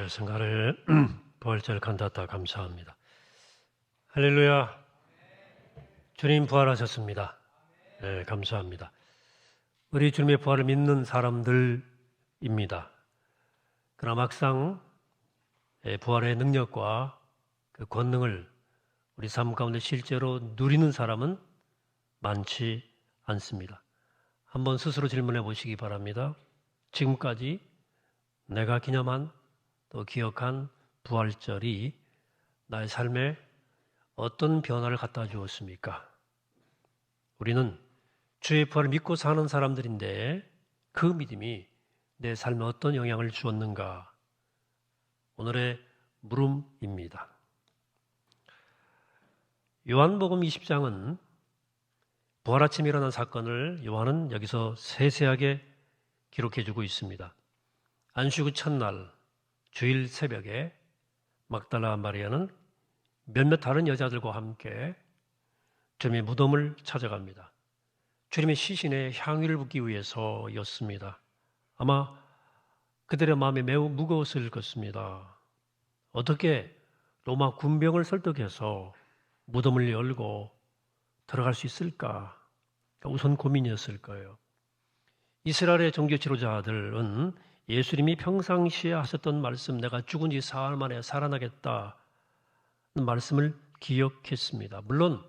성가를 부활절 간다다 감사합니다. 할렐루야. 주님 부활하셨습니다. 네, 감사합니다. 우리 주님의 부활을 믿는 사람들입니다. 그러나 막상 부활의 능력과 그 권능을 우리 삶 가운데 실제로 누리는 사람은 많지 않습니다. 한번 스스로 질문해 보시기 바랍니다. 지금까지 내가 기념한 또 기억한 부활절이 나의 삶에 어떤 변화를 갖다 주었습니까? 우리는 주의 부활을 믿고 사는 사람들인데 그 믿음이 내 삶에 어떤 영향을 주었는가? 오늘의 물음입니다. 요한복음 20장은 부활 아침에 일어난 사건을 요한은 여기서 세세하게 기록해주고 있습니다. 안식 후 첫날 주일 새벽에 막달라 마리아는 몇몇 다른 여자들과 함께 주님의 무덤을 찾아갑니다. 주님의 시신에 향유를 붓기 위해서였습니다. 아마 그들의 마음이 매우 무거웠을 것입니다. 어떻게 로마 군병을 설득해서 무덤을 열고 들어갈 수 있을까? 우선 고민이었을 거예요. 이스라엘의 종교 지도자들은 예수님이 평상시에 하셨던 말씀, 내가 죽은 지 사흘 만에 살아나겠다는 말씀을 기억했습니다. 물론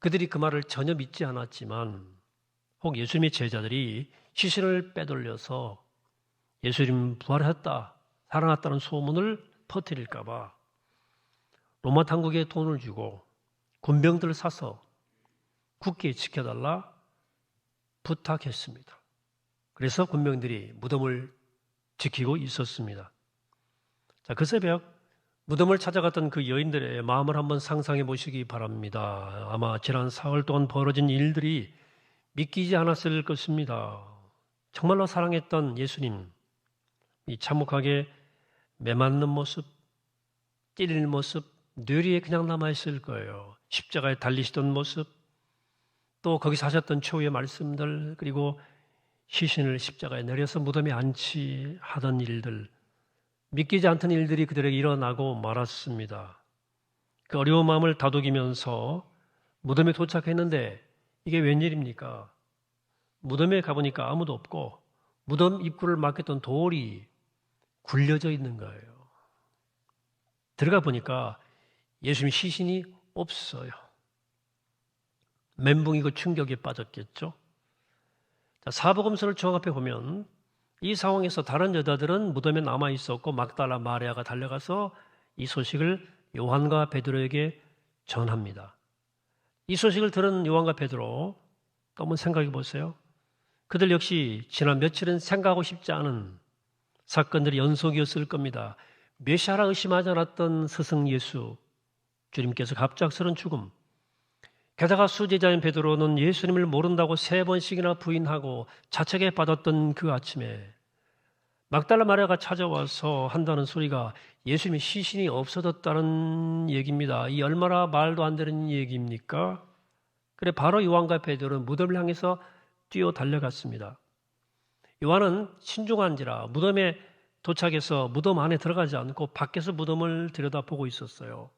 그들이 그 말을 전혀 믿지 않았지만 혹 예수님의 제자들이 시신을 빼돌려서 예수님 부활했다, 살아났다는 소문을 퍼뜨릴까 봐 로마 당국에 돈을 주고 군병들을 사서 굳게 지켜달라 부탁했습니다. 그래서 군병들이 무덤을 지키고 있었습니다. 자, 그 새벽 무덤을 찾아갔던 그 여인들의 마음을 한번 상상해 보시기 바랍니다. 아마 지난 사흘 동안 벌어진 일들이 믿기지 않았을 것입니다. 정말로 사랑했던 예수님, 이 참혹하게 매맞는 모습, 찔리는 모습, 뇌리에 그냥 남아있을 거예요. 십자가에 달리시던 모습, 또 거기서 하셨던 최후의 말씀들, 그리고 시신을 십자가에 내려서 무덤에 안치하던 일들, 믿기지 않던 일들이 그들에게 일어나고 말았습니다. 그 어려운 마음을 다독이면서 무덤에 도착했는데 이게 웬일입니까? 무덤에 가보니까 아무도 없고 무덤 입구를 막혔던 돌이 굴려져 있는 거예요. 들어가 보니까 예수님 시신이 없어요. 멘붕이고 충격에 빠졌겠죠. 사복음서를 종합해 보면 이 상황에서 다른 여자들은 무덤에 남아 있었고 막달라 마리아가 달려가서 이 소식을 요한과 베드로에게 전합니다. 이 소식을 들은 요한과 베드로 한번 생각해 보세요. 그들 역시 지난 며칠은 생각하고 싶지 않은 사건들이 연속이었을 겁니다. 메시아라 의심하지 않았던 스승 예수, 주님께서 갑작스런 죽음, 게다가 수제자인 베드로는 예수님을 모른다고 3번씩이나 부인하고 자책에 빠졌던 그 아침에 막달라 마리아가 찾아와서 한다는 소리가 예수님의 시신이 없어졌다는 얘기입니다. 이 얼마나 말도 안 되는 얘기입니까? 그래 바로 요한과 베드로는 무덤을 향해서 뛰어 달려갔습니다. 요한은 신중한지라 무덤에 도착해서 무덤 안에 들어가지 않고 밖에서 무덤을 들여다보고 있었어요.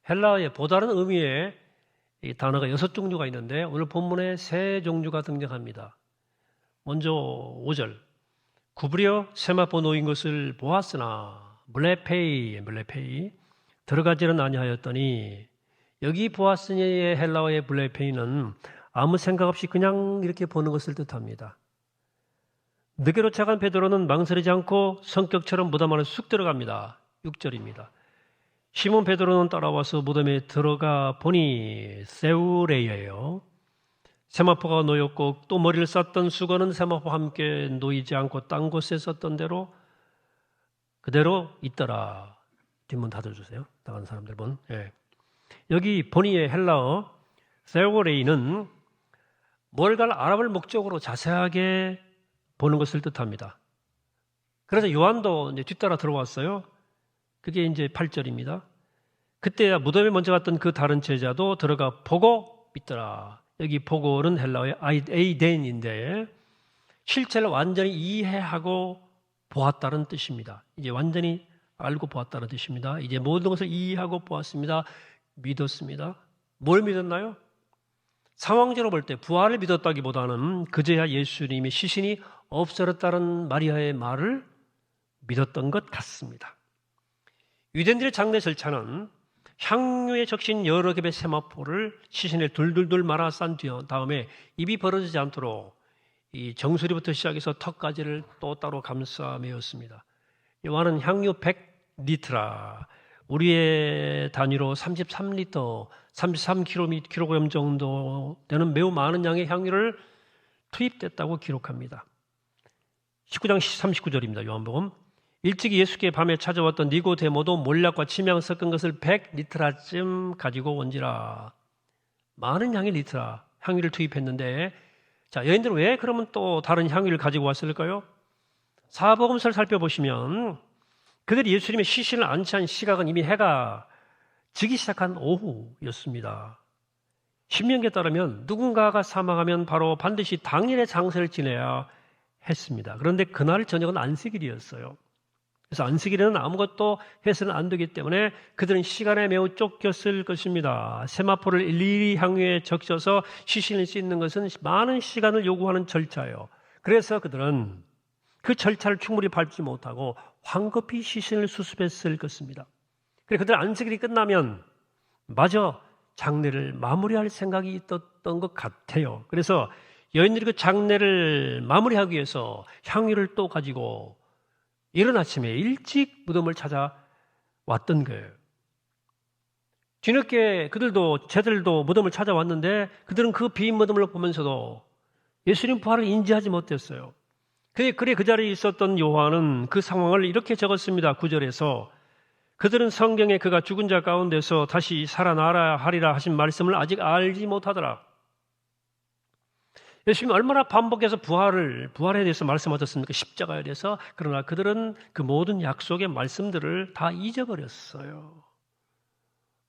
헬라어의 보다른 의미의 이 단어가 6종류가 있는데 오늘 본문에 3종류가 등장합니다. 먼저 5절, 구부려 세마포 놓인 것을 보았으나 블레페이 들어가지는 아니하였더니, 여기 보았으니의 헬라어의 블레페이는 아무 생각 없이 그냥 이렇게 보는 것을 뜻합니다. 늦게 도착한 베드로는 망설이지 않고 성격처럼 무덤 안에 쑥 들어갑니다. 6절입니다. 시몬 베드로는 따라와서 무덤에 들어가 보니 세우레예요. 세마포가 놓였고 또 머리를 쌌던 수건은 세마포와 함께 놓이지 않고 딴 곳에 썼던 대로 그대로 있더라. 뒷문 닫아주세요. 나가는 사람들 본. 예. 여기 보니의 헬라어 세우레이는 뭔가를 알아볼 목적으로 자세하게 보는 것을 뜻합니다. 그래서 요한도 이제 뒤따라 들어왔어요. 그게 이제 8절입니다. 그때 무덤에 먼저 갔던 그 다른 제자도 들어가 보고 믿더라. 여기 보고는 헬라어의 에이덴인데 실체를 완전히 이해하고 보았다는 뜻입니다. 이제 완전히 알고 보았다는 뜻입니다. 이제 모든 것을 이해하고 보았습니다. 믿었습니다. 뭘 믿었나요? 상황적으로 볼 때 부활을 믿었다기보다는 그제야 예수님의 시신이 없어졌다는 마리아의 말을 믿었던 것 같습니다. 유대인들의 장례 절차는 향유에 적신 여러 겹의 세마포를 시신에 둘둘둘 말아 싼 다음에 입이 벌어지지 않도록 이 정수리부터 시작해서 턱까지를 또 따로 감싸 메었습니다. 요한은 향유 100리트라, 우리의 단위로 33리터, 33kg 정도 되는 매우 많은 양의 향유를 투입됐다고 기록합니다. 19장 39절입니다. 요한복음. 일찍이 예수께 밤에 찾아왔던 니고데모도 몰약과 침향 섞은 것을 100리트라쯤 가지고 온지라. 많은 양의 리트라 향유를 투입했는데, 자, 여인들은 왜 그러면 또 다른 향유를 가지고 왔을까요? 사복음서를 살펴보시면 그들이 예수님의 시신을 안치한 시각은 이미 해가 지기 시작한 오후였습니다. 신명기에 따르면 누군가가 사망하면 바로 반드시 당일의 장세를 지내야 했습니다. 그런데 그날 저녁은 안식일이었어요. 그래서 안식일에는 아무것도 해서는 안 되기 때문에 그들은 시간에 매우 쫓겼을 것입니다. 세마포를 일일이 향유에 적셔서 시신을 씻는 것은 많은 시간을 요구하는 절차예요. 그래서 그들은 그 절차를 충분히 밟지 못하고 황급히 시신을 수습했을 것입니다. 그래서 그들 안식일이 끝나면 마저 장례를 마무리할 생각이 있었던 것 같아요. 그래서 여인들이 그 장례를 마무리하기 위해서 향유를 또 가지고 이른 아침에 일찍 무덤을 찾아왔던 거예요. 뒤늦게 쟤들도 무덤을 찾아왔는데 그들은 그 빈 무덤을 보면서도 예수님 부활을 인지하지 못했어요. 그래 그 자리에 있었던 요한은 그 상황을 이렇게 적었습니다. 9절에서 그들은 성경에 그가 죽은 자 가운데서 다시 살아나라 하리라 하신 말씀을 아직 알지 못하더라. 예수님이 얼마나 반복해서 부활에 대해서 말씀하셨습니까? 십자가에 대해서. 그러나 그들은 그 모든 약속의 말씀들을 다 잊어버렸어요.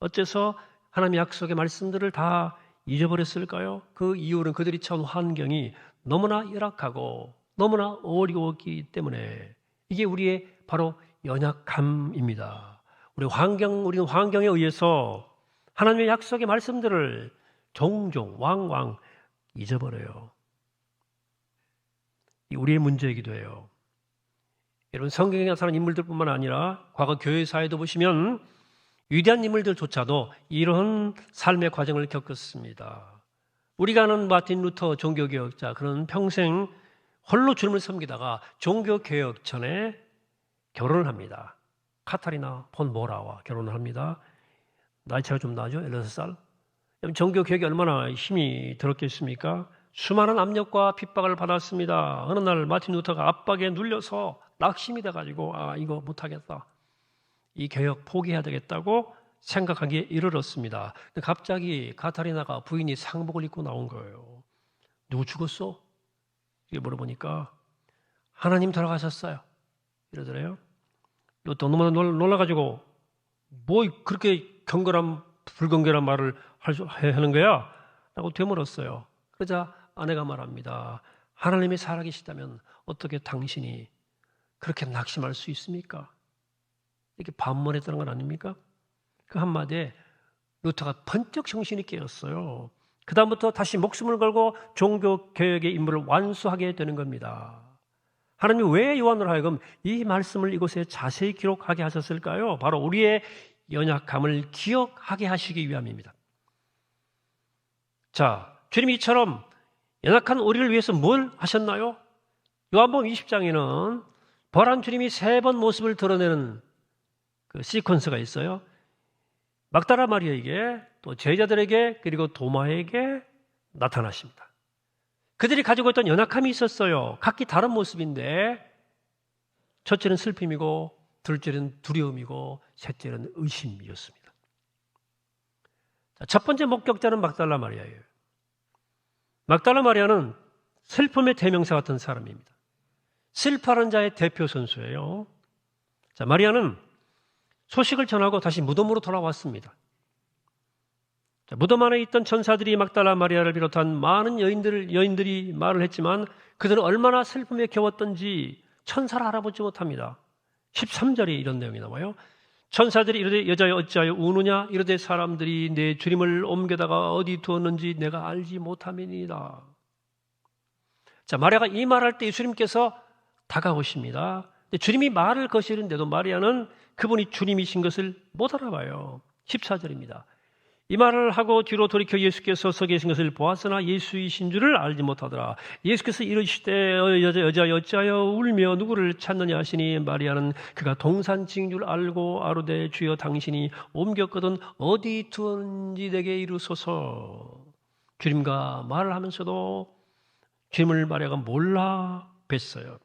어째서 하나님의 약속의 말씀들을 다 잊어버렸을까요? 그 이유는 그들이 처한 환경이 너무나 열악하고 너무나 어려웠기 때문에 이게 우리의 바로 연약함입니다. 우리는 환경에 의해서 하나님의 약속의 말씀들을 종종 왕왕 잊어버려요. 이 우리의 문제이기도 해요. 여러분, 성경에 나타난 인물들뿐만 아니라 과거 교회사에도 보시면 위대한 인물들조차도 이런 삶의 과정을 겪었습니다. 우리가 아는 마틴 루터 종교개혁자, 그는 평생 홀로 주님을 섬기다가 종교개혁 전에 결혼을 합니다. 카타리나 폰 모라와 결혼을 합니다. 나이 차가 좀 나죠? 16살. 종교개혁이 얼마나 힘이 들었겠습니까? 수많은 압력과 핍박을 받았습니다. 어느 날 마틴 루터가 압박에 눌려서 낙심이 돼가지고 이거 못하겠다. 이 개혁 포기해야 되겠다고 생각하기에 이르렀습니다. 근데 갑자기 카타리나가 부인이 상복을 입고 나온 거예요. 누구 죽었어? 이게 물어보니까 하나님 돌아가셨어요. 이러더래요. 또 너무나 놀라가지고 뭐 그렇게 불경건한 말을 하는 거야? 라고 되물었어요. 그러자 아내가 말합니다. 하나님이 살아계시다면 어떻게 당신이 그렇게 낙심할 수 있습니까? 이렇게 반문했다는 건 아닙니까? 그 한마디에 루터가 번쩍 정신이 깨었어요. 그 다음부터 다시 목숨을 걸고 종교개혁의 임무를 완수하게 되는 겁니다. 하나님이 왜 요한으로 하여금 이 말씀을 이곳에 자세히 기록하게 하셨을까요? 바로 우리의 연약함을 기억하게 하시기 위함입니다. 자, 주님이 이처럼 연약한 우리를 위해서 뭘 하셨나요? 요한복음 20장에는 부활한 주님이 3번 모습을 드러내는 그 시퀀스가 있어요. 막달라 마리아에게, 또 제자들에게, 그리고 도마에게 나타나십니다. 그들이 가지고 있던 연약함이 있었어요. 각기 다른 모습인데 첫째는 슬픔이고 둘째는 두려움이고 셋째는 의심이었습니다. 첫 번째 목격자는 막달라 마리아예요. 막달라 마리아는 슬픔의 대명사 같은 사람입니다. 슬퍼하는 자의 대표 선수예요. 자, 마리아는 소식을 전하고 다시 무덤으로 돌아왔습니다. 자, 무덤 안에 있던 천사들이 막달라 마리아를 비롯한 많은 여인들이 말을 했지만 그들은 얼마나 슬픔에 겨웠던지 천사를 알아보지 못합니다. 13절에 이런 내용이 나와요. 천사들이 이르되 여자여 어찌하여 우느냐 이르되 사람들이 내 주님을 옮겨다가 어디 두었는지 내가 알지 못함이니이다. 자, 마리아가 이 말할 때 예수님께서 다가오십니다. 주님이 말을 거시는데도 마리아는 그분이 주님이신 것을 못 알아봐요. 14절입니다. 이 말을 하고 뒤로 돌이켜 예수께서 서 계신 것을 보았으나 예수이신 줄을 알지 못하더라. 예수께서 이르시되 여자여 어찌하여 울며 누구를 찾느냐 하시니 마리아는 그가 동산칭인 줄 알고 아뢰되 주여 당신이 옮겼거든 어디 두었는지 내게 이르소서. 주님과 말을 하면서도 주님을 마리아가 몰라 뵀어요.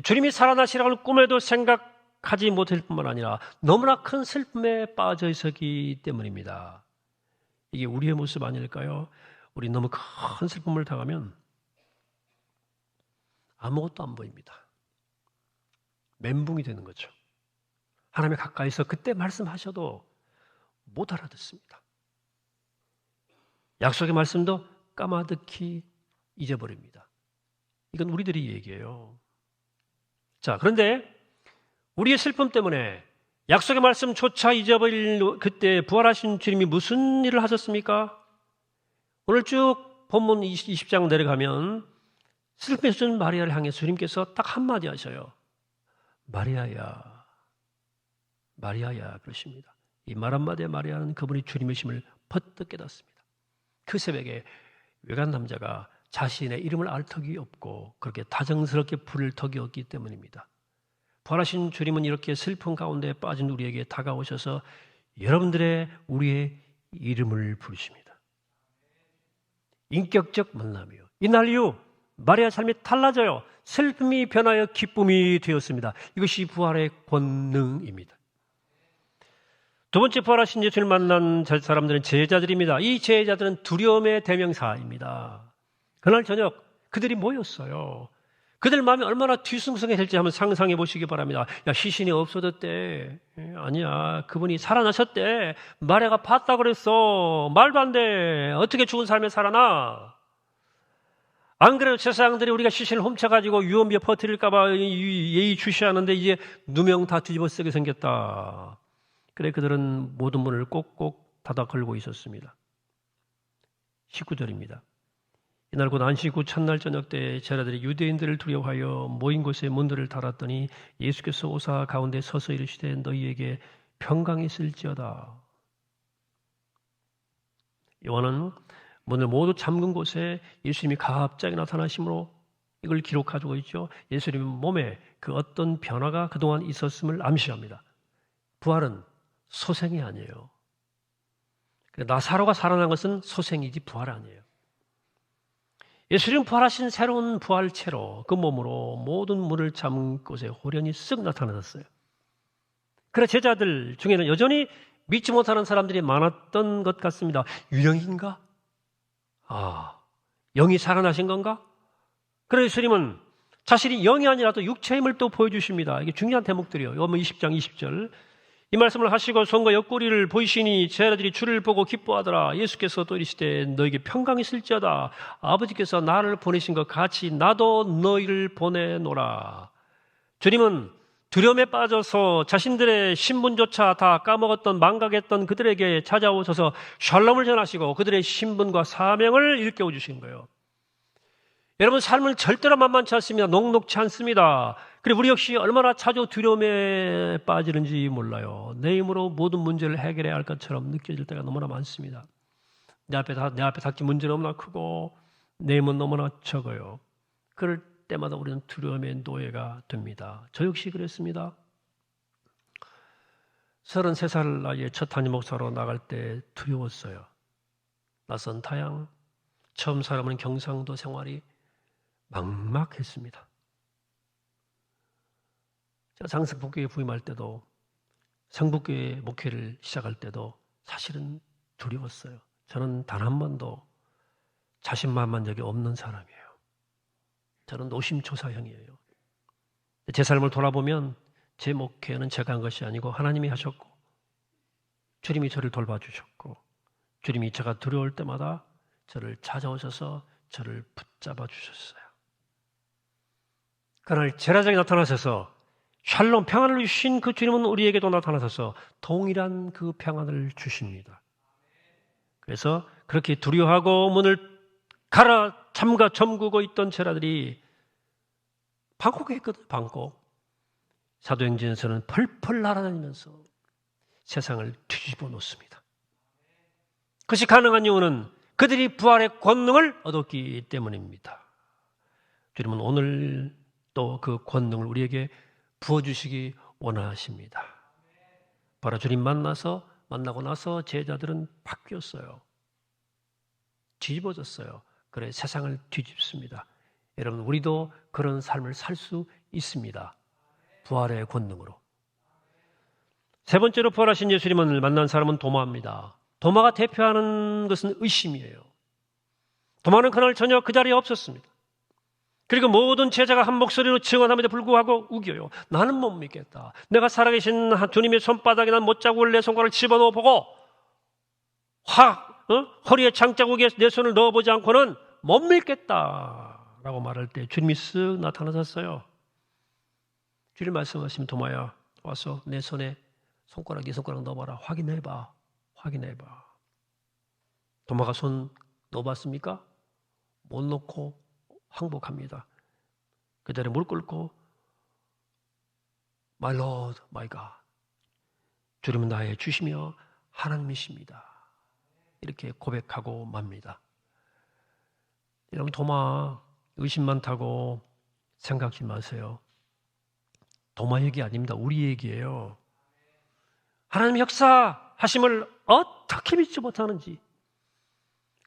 주님이 살아나시라고 꿈에도 생각하지 못할 뿐만 아니라 너무나 큰 슬픔에 빠져 있었기 때문입니다. 이게 우리의 모습 아닐까요? 우리 너무 큰 슬픔을 당하면 아무것도 안 보입니다. 멘붕이 되는 거죠. 하나님 가까이서 그때 말씀하셔도 못 알아듣습니다. 약속의 말씀도 까마득히 잊어버립니다. 이건 우리들이 얘기해요. 자, 그런데 우리의 슬픔 때문에 약속의 말씀조차 잊어버릴 그때 부활하신 주님이 무슨 일을 하셨습니까? 오늘 쭉 본문 20장 내려가면 슬픔에서 준 마리아를 향해 주님께서 딱 한마디 하셔요. 마리아야, 마리아야 그러십니다. 이 말 한마디에 마리아는 그분이 주님이심을 퍼뜩 깨닫습니다. 그 새벽에 외간 남자가 자신의 이름을 알 턱이 없고 그렇게 다정스럽게 부를 턱이 없기 때문입니다. 부활하신 주님은 이렇게 슬픔 가운데 빠진 우리에게 다가오셔서 여러분들의 우리의 이름을 부르십니다. 인격적 만남이요. 이날 이후 마리아 삶이 달라져요. 슬픔이 변하여 기쁨이 되었습니다. 이것이 부활의 권능입니다. 두 번째 부활하신 예수를 만난 사람들은 제자들입니다. 이 제자들은 두려움의 대명사입니다. 그날 저녁 그들이 모였어요. 그들 마음이 얼마나 뒤숭숭해질지 한번 상상해 보시기 바랍니다. 야, 시신이 없어졌대. 아니야, 그분이 살아나셨대. 마리아가 봤다 그랬어. 말도 안 돼. 어떻게 죽은 사람이 살아나? 안 그래도 제사장들이 우리가 시신을 훔쳐가지고 유언비어 퍼뜨릴까 봐 예의주시하는데 이제 누명 다 뒤집어 쓰게 생겼다. 그래 그들은 모든 문을 꼭꼭 닫아 걸고 있었습니다. 19절입니다. 이날 곧 안식 후 첫날 저녁 때 제자들이 유대인들을 두려워하여 모인 곳에 문들을 닫았더니 예수께서 오사 가운데 서서 이르시되 너희에게 평강이 있을지어다. 요한은 문을 모두 잠근 곳에 예수님이 갑자기 나타나심으로 이걸 기록하고 있죠. 예수님의 몸에 그 어떤 변화가 그동안 있었음을 암시합니다. 부활은 소생이 아니에요. 나사로가 살아난 것은 소생이지 부활 아니에요. 예수님 부활하신 새로운 부활체로 그 몸으로 모든 문을 잠근 곳에 호련히 쓱 나타나셨어요. 그래 제자들 중에는 여전히 믿지 못하는 사람들이 많았던 것 같습니다. 유령인가? 영이 살아나신 건가? 그래 예수님은 자신이 영이 아니라도 육체의 힘을 또 보여주십니다. 이게 중요한 대목들이에요. 요한복음 20장 20절. 이 말씀을 하시고 손과 옆구리를 보이시니 제자들이 주를 보고 기뻐하더라. 예수께서 또 이르시되 너에게 평강이 있을지어다. 아버지께서 나를 보내신 것 같이 나도 너희를 보내노라. 주님은 두려움에 빠져서 자신들의 신분조차 다 까먹었던 망각했던 그들에게 찾아오셔서 샬롬을 전하시고 그들의 신분과 사명을 일깨워 주신 거예요. 여러분 삶은 절대로 만만치 않습니다. 녹록치 않습니다. 그리고 우리 역시 얼마나 자주 두려움에 빠지는지 몰라요. 내 힘으로 모든 문제를 해결해야 할 것처럼 느껴질 때가 너무나 많습니다. 내 앞에 닥친 문제는 너무나 크고 내 힘은 너무나 적어요. 그럴 때마다 우리는 두려움의 노예가 됩니다. 저 역시 그랬습니다. 33살 나이에 첫 담임 목사로 나갈 때 두려웠어요. 낯선 타양, 처음 살아보는 경상도 생활이 막막했습니다. 제가 장성복교회 부임할 때도 성북교회 목회를 시작할 때도 사실은 두려웠어요. 저는 단 한 번도 자신만만 적이 없는 사람이에요. 저는 노심초사형이에요. 제 삶을 돌아보면 제 목회는 제가 한 것이 아니고 하나님이 하셨고 주님이 저를 돌봐주셨고 주님이 제가 두려울 때마다 저를 찾아오셔서 저를 붙잡아 주셨어요. 그날 제사장이 나타나셔서 샬롬, 평안을 주신 그 주님은 우리에게도 나타나셔서 동일한 그 평안을 주십니다. 그래서 그렇게 두려워하고 문을 갈아 잠가 잠그고 있던 제자들이 방콕했거든요. 방콕. 사도행전에서는 펄펄 날아다니면서 세상을 뒤집어 놓습니다. 그것이 가능한 이유는 그들이 부활의 권능을 얻었기 때문입니다. 주님은 오늘 또 그 권능을 우리에게 부어주시기 원하십니다. 바로 주님 만나고 나서 제자들은 바뀌었어요. 뒤집어졌어요. 그래 세상을 뒤집습니다. 여러분 우리도 그런 삶을 살 수 있습니다. 부활의 권능으로. 세 번째로 부활하신 예수님을 만난 사람은 도마입니다. 도마가 대표하는 것은 의심이에요. 도마는 그날 전혀 그 자리에 없었습니다. 그리고 모든 제자가 한 목소리로 증언함에도 불구하고 우겨요. 나는 못 믿겠다. 내가 살아계신 주님의 손바닥에 난 못자국을 내 손가락을 집어넣어 보고 허리에 장자국에 내 손을 넣어보지 않고는 못 믿겠다라고 말할 때 주님이 쓱 나타나셨어요. 주님 말씀하시면 도마야 와서 내 손에 네 손가락 넣어봐라. 확인해봐. 도마가 손 넣어봤습니까? 못 넣고 항복합니다. 그 자리에 무릎 꿇고 My Lord, my God. 주님은 나의 주시며 하나님이십니다. 이렇게 고백하고 맙니다. 여러분 도마 의심만 타고 생각지 마세요. 도마 얘기 아닙니다. 우리 얘기예요. 하나님 역사하심을 어떻게 믿지 못하는지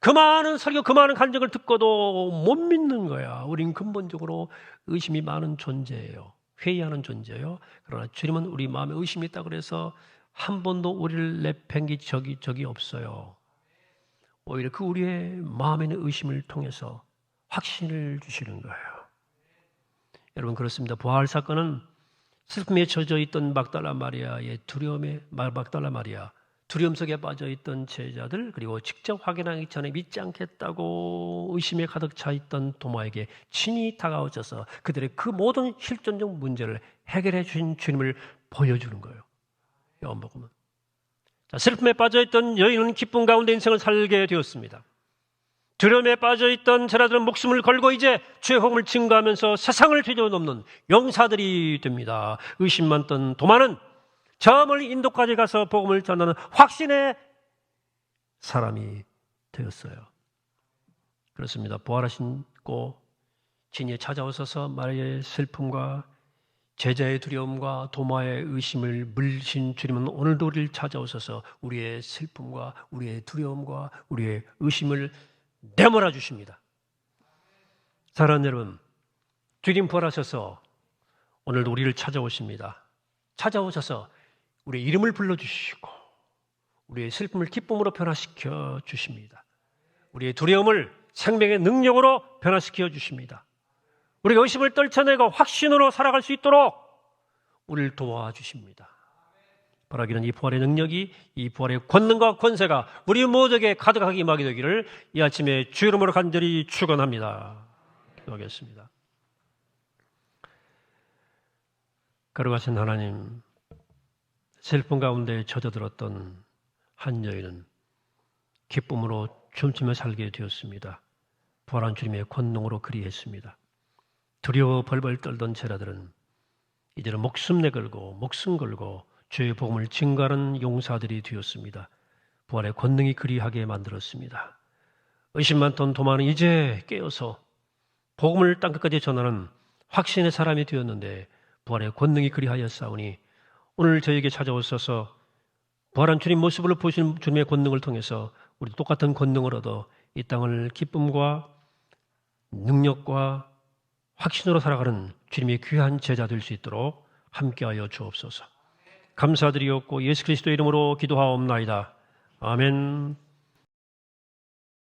그 많은 설교, 그 많은 간증을 듣고도 못 믿는 거야. 우린 근본적으로 의심이 많은 존재예요. 회의하는 존재예요. 그러나 주님은 우리 마음에 의심이 있다고 그래서 한 번도 우리를 내팽기 적이 없어요. 오히려 그 우리의 마음에 있는 의심을 통해서 확신을 주시는 거예요. 여러분 그렇습니다. 부활 사건은 슬픔에 젖어 있던 막달라 마리아의 막달라 마리아, 두려움 속에 빠져 있던 제자들, 그리고 직접 확인하기 전에 믿지 않겠다고 의심에 가득 차 있던 도마에게 친히 다가오셔서 그들의 그 모든 실존적 문제를 해결해 주신 주님을 보여주는 거예요. 요한복음은. 슬픔에 빠져 있던 여인은 기쁨 가운데 인생을 살게 되었습니다. 두려움에 빠져있던 제자들은 목숨을 걸고 이제 주의 복음을 증거하면서 세상을 뒤집어놓는 용사들이 됩니다. 의심 많던 도마는 저 멀리 인도까지 가서 복음을 전하는 확신의 사람이 되었어요. 그렇습니다. 부활하시고 진리에 찾아오셔서 마리아의 슬픔과 제자의 두려움과 도마의 의심을 물리신 주님은 오늘도 우리를 찾아오셔서 우리의 슬픔과 우리의 두려움과 우리의 의심을 내몰아 주십니다. 사랑하는 여러분, 주님 부활하셔서 오늘도 우리를 찾아오십니다. 찾아오셔서 우리의 이름을 불러주시고 우리의 슬픔을 기쁨으로 변화시켜 주십니다. 우리의 두려움을 생명의 능력으로 변화시켜 주십니다. 우리가 의심을 떨쳐내고 확신으로 살아갈 수 있도록 우리를 도와주십니다. 바라기는 이 부활의 능력이, 이 부활의 권능과 권세가 우리 모두에게 가득하게 임하게 되기를 이 아침에 주 이름으로 간절히 축원합니다. 기도하겠습니다. 거룩하신 하나님, 슬픔 가운데 젖어들었던 한 여인은 기쁨으로 춤추며 살게 되었습니다. 부활한 주님의 권능으로 그리했습니다. 두려워 벌벌 떨던 제자들은 이제는 목숨 걸고 주의 복음을 증거하는 용사들이 되었습니다. 부활의 권능이 그리하게 만들었습니다. 의심 많던 도마는 이제 깨어서 복음을 땅끝까지 전하는 확신의 사람이 되었는데 부활의 권능이 그리하였사오니 오늘 저에게 찾아오셔서 부활한 주님 모습을 보신 주님의 권능을 통해서 우리 똑같은 권능을 얻어 이 땅을 기쁨과 능력과 확신으로 살아가는 주님의 귀한 제자 될 수 있도록 함께하여 주옵소서. 감사드리옵고 예수 그리스도 이름으로 기도하옵나이다. 아멘.